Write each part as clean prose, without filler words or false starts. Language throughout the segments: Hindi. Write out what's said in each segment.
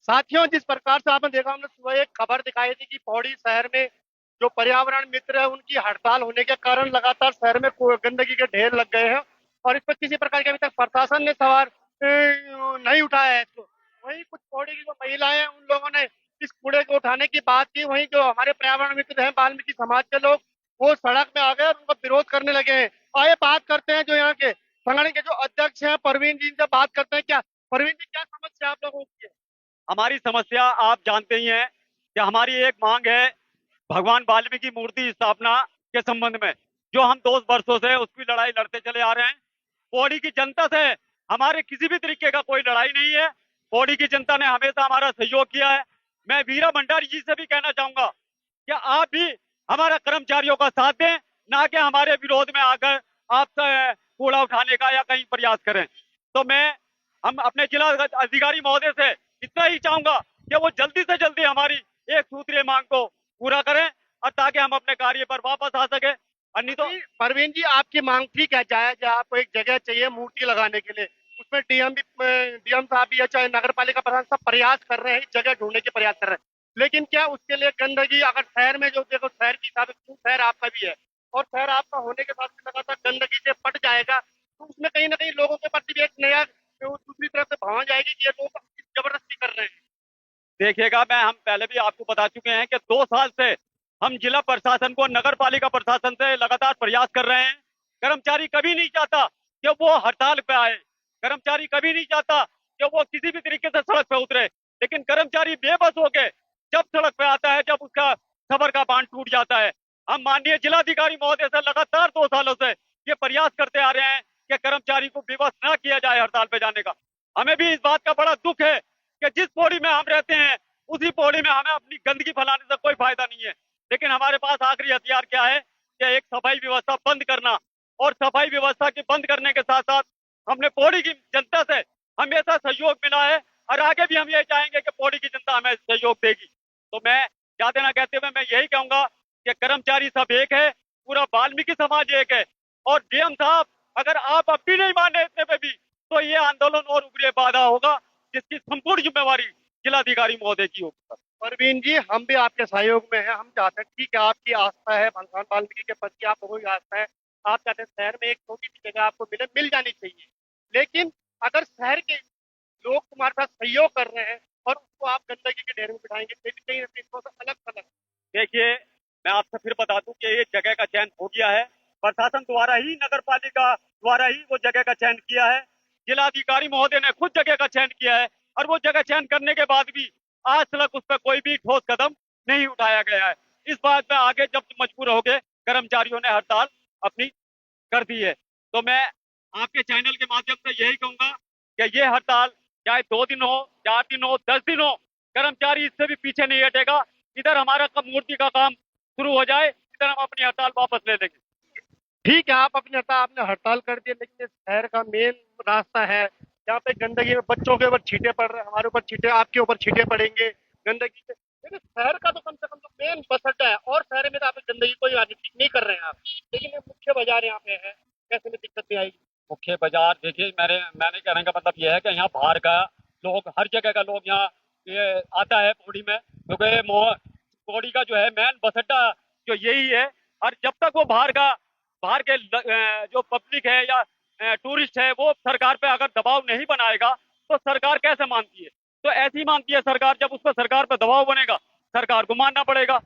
साथियों, जिस प्रकार से आपने देखा, हमने सुबह एक खबर दिखाई थी कि पौड़ी शहर में जो पर्यावरण मित्र है उनकी हड़ताल होने के कारण लगातार शहर में गंदगी के ढेर लग गए हैं और इस पर किसी प्रकार के अभी तक प्रशासन ने सवाल नहीं उठाया है इसको। वहीं कुछ पौड़ी की जो महिलाएं हैं उन लोगों ने इस कूड़े को उठाने की बात की। वहीं जो हमारे पर्यावरण मित्र हैं वाल्मीकि समाज के लोग, वो सड़क में आ गए और उनका विरोध करने लगे हैं। आइए बात करते हैं जो यहाँ के संगठन के जो अध्यक्ष हैं परवीन जी, इनसे बात करते हैं। क्या परवीन जी, क्या समस्या आप लोगों की है? हमारी समस्या आप जानते ही हैं कि हमारी एक मांग है भगवान वाल्मीकि मूर्ति स्थापना के संबंध में, जो हम 2 वर्षों से उसकी लड़ाई लड़ते चले आ रहे हैं। पौड़ी की जनता से हमारे किसी भी तरीके का कोई लड़ाई नहीं है। पौड़ी की जनता ने हमेशा हमारा सहयोग किया है। मैं वीरा भंडारी जी से भी कहना चाहूंगा कि आप भी हमारा कर्मचारियों का साथ दें, ना कि हमारे विरोध में आकर आपसे कूड़ा उठाने का या कहीं प्रयास करें। तो हम अपने जिला अधिकारी महोदय से इतना ही चाहूंगा कि वो जल्दी से जल्दी हमारी एक सूत्रीय मांग को पूरा करें और ताकि हम अपने कार्य पर वापस आ सके। और नहीं तो परवीन जी, आपकी मांग ठीक है, जायज है। आपको एक जगह चाहिए मूर्ति लगाने के लिए, उसमें डीएम साहब भी है, चाहे नगर पालिका प्रधान, सब प्रयास कर रहे हैं, जगह ढूंढने के प्रयास कर रहे हैं। लेकिन क्या उसके लिए गंदगी, अगर शहर में जो देखो, शहर की हिसाब से शहर आपका भी है और शहर आपका होने के साथ में लगातार गंदगी से पट जाएगा, तो उसमें कहीं ना कहीं लोगों के प्रति भी एक नया दूसरी तरफ से भावना जाएगी कि ये लोग जबरदस्ती कर रहे हैं। देखिएगा, हम पहले भी आपको बता चुके हैं कि 2 साल से हम जिला प्रशासन को, नगर पालिका प्रशासन से लगातार प्रयास कर रहे हैं। कर्मचारी कभी नहीं चाहता कि वो हड़ताल पे आए। कर्मचारी कभी नहीं चाहता कि वो किसी भी तरीके से सड़क पे उतरे। लेकिन कर्मचारी बेबस हो के जब सड़क पे आता है, जब उसका सबर का बांध टूट जाता है। हम माननीय जिलाधिकारी महोदय से लगातार 2 सालों से ये प्रयास करते आ रहे हैं कि कर्मचारी को विवश न किया जाए हड़ताल पे जाने का। हमें भी इस बात का बड़ा दुख है कि जिस पौड़ी में हम रहते हैं उसी पौड़ी में हमें अपनी गंदगी फैलाने से कोई फायदा नहीं है। लेकिन हमारे पास आखिरी हथियार क्या है कि एक सफाई व्यवस्था बंद करना। और सफाई व्यवस्था की बंद करने के साथ साथ हमने पौड़ी की जनता से हमेशा सहयोग मिला है और आगे भी हम ये चाहेंगे कि पौड़ी की जनता हमें सहयोग देगी। तो मैं ज्यादा ना कहते हुए मैं यही कहूंगा कि कर्मचारी सब एक है, पूरा वाल्मीकि समाज एक है। और डीएम साहब, अगर आप अब भी नहीं माने इतने पे भी, तो ये आंदोलन और उग्र बाधा होगा, जिसकी संपूर्ण जिम्मेवारी जिलाधिकारी महोदय की होगी। परवीन जी, हम भी आपके सहयोग में हैं। हम चाहते हैं, ठीक है, आपकी आस्था है भगवान वाल्मीकि के प्रति, आप लोगों की आस्था है। आप चाहते हैं शहर में एक छोटी सी जगह आपको मिल जानी चाहिए। लेकिन अगर शहर के लोग तुम्हारे साथ सहयोग कर रहे हैं और उसको आप गंदगी के ढेर में बिठाएंगे, तो भी कहीं ना कहीं थोड़ा सा अलग थलग। देखिए, मैं आपसे फिर बता दूं कि ये जगह का चयन हो गया है। प्रशासन द्वारा ही, नगर पालिका द्वारा ही वो जगह का चयन किया है। जिलाधिकारी महोदय ने खुद जगह का चयन किया है और वो जगह चयन करने के बाद भी आज तक उस पर कोई भी ठोस कदम नहीं उठाया गया है। इस बात में आगे जब मजबूर हो गए, कर्मचारियों ने हड़ताल अपनी कर दी है। तो मैं आपके चैनल के माध्यम से यही कहूंगा कि ये हड़ताल चाहे 2 दिन हो, 4 दिन हो, 10 दिन हो, कर्मचारी इससे भी पीछे नहीं हटेगा। इधर हमारा मूर्ति का काम शुरू हो जाए, इधर हम अपनी हड़ताल वापस ले लेंगे। ठीक है, आप अपने आपने हड़ताल कर दिया, लेकिन ये शहर का मेन रास्ता है जहाँ पे गंदगी में बच्चों के ऊपर छींटे पड़ रहे हैं, हमारे ऊपर छींटे, आपके ऊपर छींटे पड़ेंगे गंदगी से। लेकिन शहर का तो कम से कम तो मेन बस अड्डा है, और शहर में तो आप गंदगी कोई आगे ठीक नहीं कर रहे हैं आप। लेकिन ये मुख्य बाजार यहाँ पे है, कैसे में दिक्कत नहीं आएगी? मुख्य बाजार, देखिए, मैंने कहने का मतलब यह है कि यहाँ बाहर का लोग, हर जगह का लोग यहाँ ये आता है पौड़ी में, क्योंकि पौड़ी का जो है मेन बस अड्डा जो यही है। और जब तक वो बाहर के जो पब्लिक है या टूरिस्ट है, वो सरकार पे अगर दबाव नहीं बनाएगा तो सरकार कैसे मानती है? तो ऐसी मानती है सरकार, जब उस पर सरकार पे दबाव बनेगा, सरकार को मानना पड़ेगा।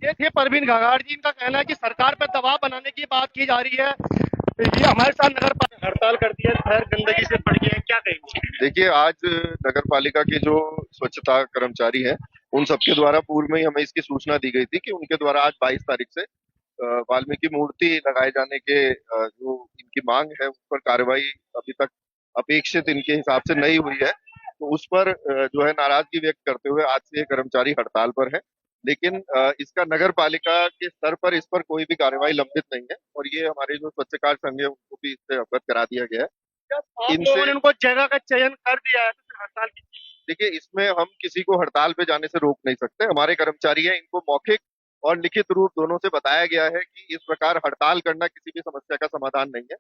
ये थे परवीन घाघाट जी, इनका कहना है कि सरकार पर दबाव बनाने की बात की जा रही है। ये हमारे साथ नगर पालिका हड़ताल कर दी है, शहर गंदगी से पड़ गया है, क्या कहेंगे? देखिए, आज नगर पालिका के जो स्वच्छता कर्मचारी हैं, उन सबके द्वारा पूर्व में ही हमें इसकी सूचना दी गई थी कि उनके द्वारा आज 22 तारीख से वाल्मीकि मूर्ति लगाए जाने के जो इनकी मांग है, उस पर कार्रवाई अभी तक अपेक्षित इनके हिसाब से नहीं हुई है। तो उस पर जो है नाराजगी व्यक्त करते हुए आज से ये कर्मचारी हड़ताल पर है। लेकिन इसका नगर पालिका के स्तर पर इस पर कोई भी कार्रवाई लंबित नहीं है, और ये हमारे जो स्वच्छकार संघ है उनको भी इससे अवगत करा दिया गया है। आप इनसे लोगों ने उनको जगह का चयन कर दिया है तो फिर हड़ताल की? देखिए, इसमें हम किसी को हड़ताल पे जाने से रोक नहीं सकते। हमारे कर्मचारी हैं, इनको मौखिक और लिखित रूप दोनों से बताया गया है कि इस प्रकार हड़ताल करना किसी भी समस्या का समाधान नहीं है।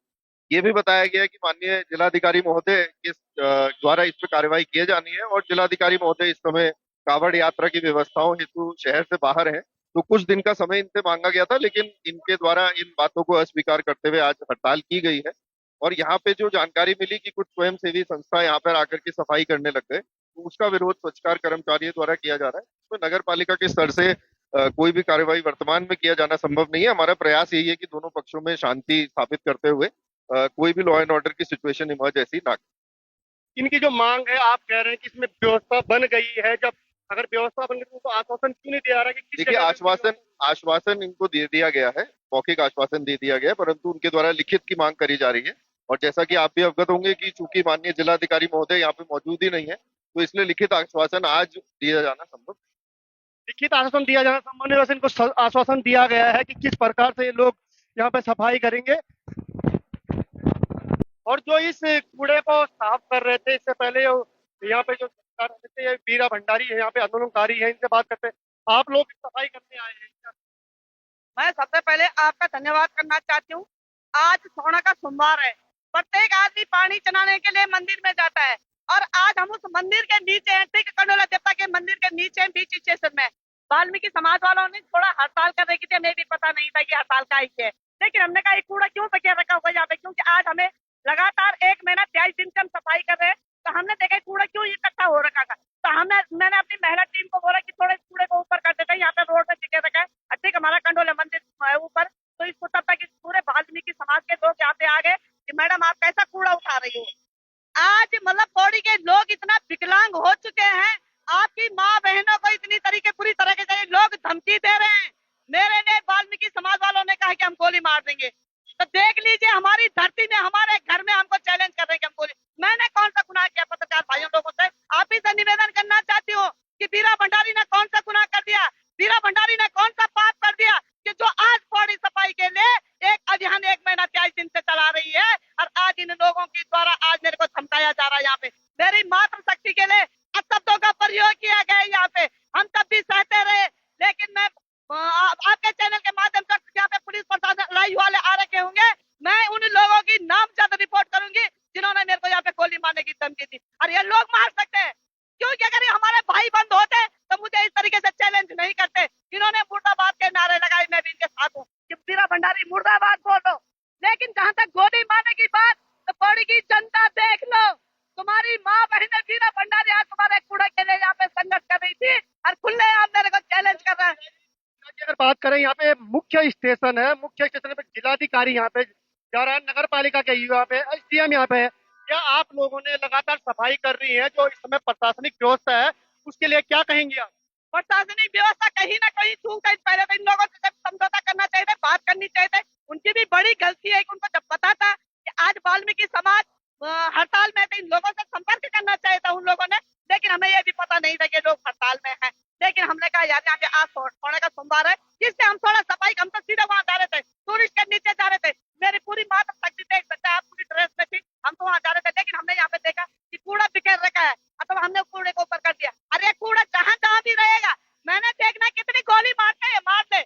ये भी बताया गया है कि माननीय जिलाधिकारी महोदय के द्वारा इस पर कार्रवाई की जानी है, और जिलाधिकारी महोदय इस समय कावड़ यात्रा की व्यवस्थाओं हेतु शहर से बाहर हैं। तो कुछ दिन का समय इनसे मांगा गया था, लेकिन इनके द्वारा इन बातों को अस्वीकार करते हुए आज हड़ताल की गई है। और यहाँ पे जो जानकारी मिली कि कुछ स्वयंसेवी संस्था यहाँ पर आकर के सफाई करने लग गए, तो उसका विरोध स्वच्छकार कर्मचारियों द्वारा किया जा रहा है। तो नगर पालिका के स्तर से कोई भी कार्रवाई वर्तमान में किया जाना संभव नहीं है। हमारा प्रयास यही है कि दोनों पक्षों में शांति स्थापित करते हुए कोई भी लॉ एंड ऑर्डर की सिचुएशन इमर्ज ऐसी ना। इनकी जो मांग है, आप कह रहे हैं कि इसमें व्यवस्था बन गई है, जब अगर व्यवस्था बन गई तो आश्वासन क्यों नहीं दिया रहा कि किस देखिए, जगह पे आश्वासन इनको दे दिया गया है, मौखिक आश्वासन दे दिया गया है, परंतु उनके द्वारा लिखित की मांग करी जा रही है। और जैसा कि आप भी अवगत होंगे कि चूंकि माननीय जिलाधिकारी महोदय यहाँ पे मौजूद ही नहीं है, तो इसलिए लिखित आश्वासन आज दिया जाना संभव। लिखित आश्वासन दिया जाना संभव नहीं, वैसे इनको आश्वासन दिया गया है कि किस प्रकार से ये लोग यहाँ पे सफाई करेंगे। और जो इस कूड़े को साफ कर रहे थे इससे पहले, यहाँ पे जो सरकार रहते हैं, बीरा भंडारी है, यहाँ पे आंदोलनकारी है, इनसे बात करते हैं। आप लोग सफाई करने आए हैं, मैं सबसे पहले आपका धन्यवाद करना चाहती हूँ। आज सोना का सोमवार है, प्रत्येक आदमी पानी चढ़ाने के लिए मंदिर में जाता है, और आज हम उस मंदिर के नीचे हैं, ठीक कंडोला देवता के मंदिर के नीचे बीच स्टेशन में वाल्मीकि समाज वालों ने थोड़ा हड़ताल कर रखी थी। हमें भी पता नहीं था कि हड़ताल का ही है, लेकिन हमने कहा कूड़ा क्यों बचा रखा हुआ यहाँ पे, क्योंकि आज हमें लगातार 1 महीना 23 दिन से हम सफाई कर रहे हैं। तो हमने देखा कूड़ा क्यों इकट्ठा हो रखा था, तो मैंने अपनी महिला टीम को बोला कि थोड़े कूड़े को ऊपर कर देते हैं, यहाँ पे रोड पे टिके रखा है। ठीक, हमारा कंडोला मंदिर है ऊपर, तो इसको तब तक पूरे वाल्मीकि समाज के लोग यहाँ पे आ गए कि मैडम आप कैसा कूड़ा उठा रही हो। आज मतलब पौड़ी के लोग इतना विकलांग हो चुके हैं, आपकी माँ बहनों को इतनी तरीके पूरी तरह के लोग धमकी दे रहे हैं। मेरे ने वाल्मीकि समाज वालों ने कहा कि हम गोली मार देंगे, तो देख लीजिए हमारी धरती में हमारे घर में हमको चैलेंज कर रहे हैं कि हम गोली। मैंने कौन सा गुनाह किया पत्रकार भाइयों लोगों से, आप ही से निवेदन करना चाहती हूँ कि बीरा भंडारी ने कौन सा गुनाह कर दिया, बीरा भंडारी ने कौन सा पाप कर दिया कि जो आज पौड़ी सफाई के लिए एक अभियान 1 महीना 23 दिन से चला रही है, और आज इन लोगों के द्वारा आज मेरे को धमकाया जा रहा है। यहाँ पे मेरी मातृशक्ति के लिए अपशब्दों का प्रयोग किया गया है। यहाँ पे हम तब भी सहते रहे, लेकिन मैं आपके चैनल के माध्यम से यहाँ पे पुलिस प्रशासन लाई वाले आ रखे होंगे, मैं उन लोगों की नामजद रिपोर्ट करूंगी जिन्होंने मेरे को यहाँ पे गोली मारने की धमकी दी। और ये लोग मार सकते हैं, क्योंकि अगर ये हमारे भाई बंद होते तो मुझे इस तरीके से चैलेंज नहीं करते। इन्होंने मुर्दाबाद के नारे लगाए, मैं भी इनके साथ हूँ कि बीरा भंडारी मुर्दाबाद बोलो। लेकिन जहाँ तक गोली मारने की बात, तो पौड़ी की जनता देख लो, तुम्हारी माँ बहने बीरा भंडारी आज तुम्हारे कूड़े के लिए यहाँ पे संघर्ष कर रही थी, और खुले आप मेरे को चैलेंज कर रहे हैं। अगर बात करें, यहाँ पे मुख्य स्टेशन है, मुख्य स्टेशन पे जिलाधिकारी यहाँ पे जा रहा है, नगर पालिका के यहाँ पे एसडीएम यहाँ पे है। क्या आप लोगों ने लगातार सफाई कर रही है, जो इस समय प्रशासनिक व्यवस्था है उसके लिए क्या कहेंगे आप? प्रशासनिक व्यवस्था कहीं ना कहीं चूक गई। पहले तो इन लोगों से समझौता करना चाहिए था, बात करनी चाहिए थी। उनकी भी बड़ी गलती है कि उनको जब पता था कि आज वाल्मीकि समाज हड़ताल में, तो इन लोगों से संपर्क करना चाहिए था उन लोगों ने, लेकिन हमें ये भी पता नहीं था कि लोग हड़ताल में हैं। लेकिन हमने कहा यार यहाँ पे आज सोने का सोमवार है, जिससे हम थोड़ा सफाई, हम तो सीधे वहां जा रहे थे, टूरिस्ट के नीचे जा रहे थे, मेरी पूरी मातृशक्ति देख सकते हैं आप, पूरी ड्रेस में थी, हम तो वहां जा रहे थे। लेकिन हमने यहाँ पे देखा कि कूड़ा बिखेर रखा है, तो हमने कूड़े को ऊपर कर दिया। अरे कूड़ा जहाँ जहाँ भी रहेगा, मैंने देखना कितनी गोली मारते हैं, मार दे।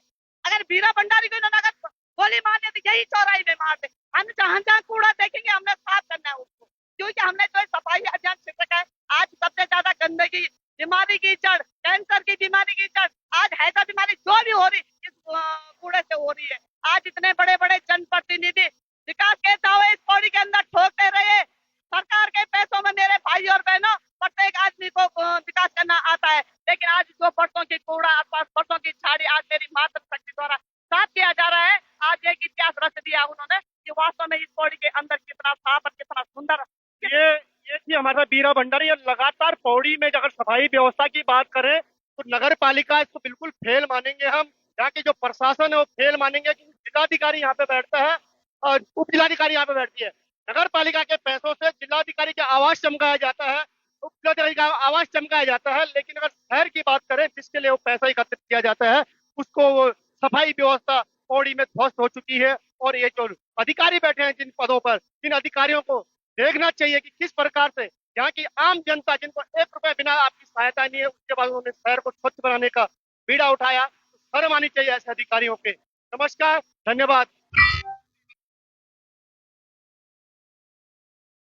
अगर बीरा भंडारी को इन्होंने अगर गोली मार दी तो यही चौराही में मार दे। हम जहाँ जहाँ कूड़ा देखेंगे हमने साफ करना है उसको, क्योंकि हमने जो सफाई अभियान छिड़ रखा है। आज सबसे ज्यादा गंदगी, बीमारी की जड़, कैंसर की बीमारी की जड़, आज हैजा बीमारी जो भी हो रही इस कूड़े से हो रही है। आज इतने बड़े बड़े जनप्रतिनिधि विकास के दावे इस पौड़ी के अंदर ठोकते रहे। सरकार के पैसों में मेरे भाई और बहनों प्रत्येक आदमी को विकास करना आता है, लेकिन आज जो बरसों की कूड़ा, आसपास बरसों की झाड़ी आज मेरी मातृशक्ति द्वारा साफ किया जा रहा है। आज एक इतिहास रच दिया उन्होंने कि वास्तव में इस पौड़ी के अंदर कितना साफ और कितना सुंदर। ये थी हमारे साथ बीरा भंडारी। लगातार पौड़ी में अगर सफाई व्यवस्था की बात करें तो नगर पालिका इसको बिल्कुल फेल मानेंगे हम। यहाँ की जो प्रशासन है वो फेल मानेंगे, क्योंकि जिलाधिकारी यहाँ पे बैठता है और उप जिलाधिकारी यहाँ पे बैठती है। नगर पालिका के पैसों से जिलाधिकारी का आवास चमकाया जाता है, उप जिलाधिकारी का आवास चमकाया जाता है, लेकिन अगर शहर की बात करें जिसके लिए वो पैसा एकत्रित किया जाता है, उसको वो सफाई व्यवस्था पौड़ी में ध्वस्त हो चुकी है। और ये जो अधिकारी बैठे हैं जिन पदों पर, जिन अधिकारियों को देखना चाहिए कि किस प्रकार से यहाँ की आम जनता, जिनको 1 रुपए बिना आपकी सहायता नहीं है, उसके बाद उन्होंने शहर को स्वच्छ बनाने का बीड़ा उठाया, तो शर्म आनी चाहिए ऐसे अधिकारियों के। नमस्कार, धन्यवाद।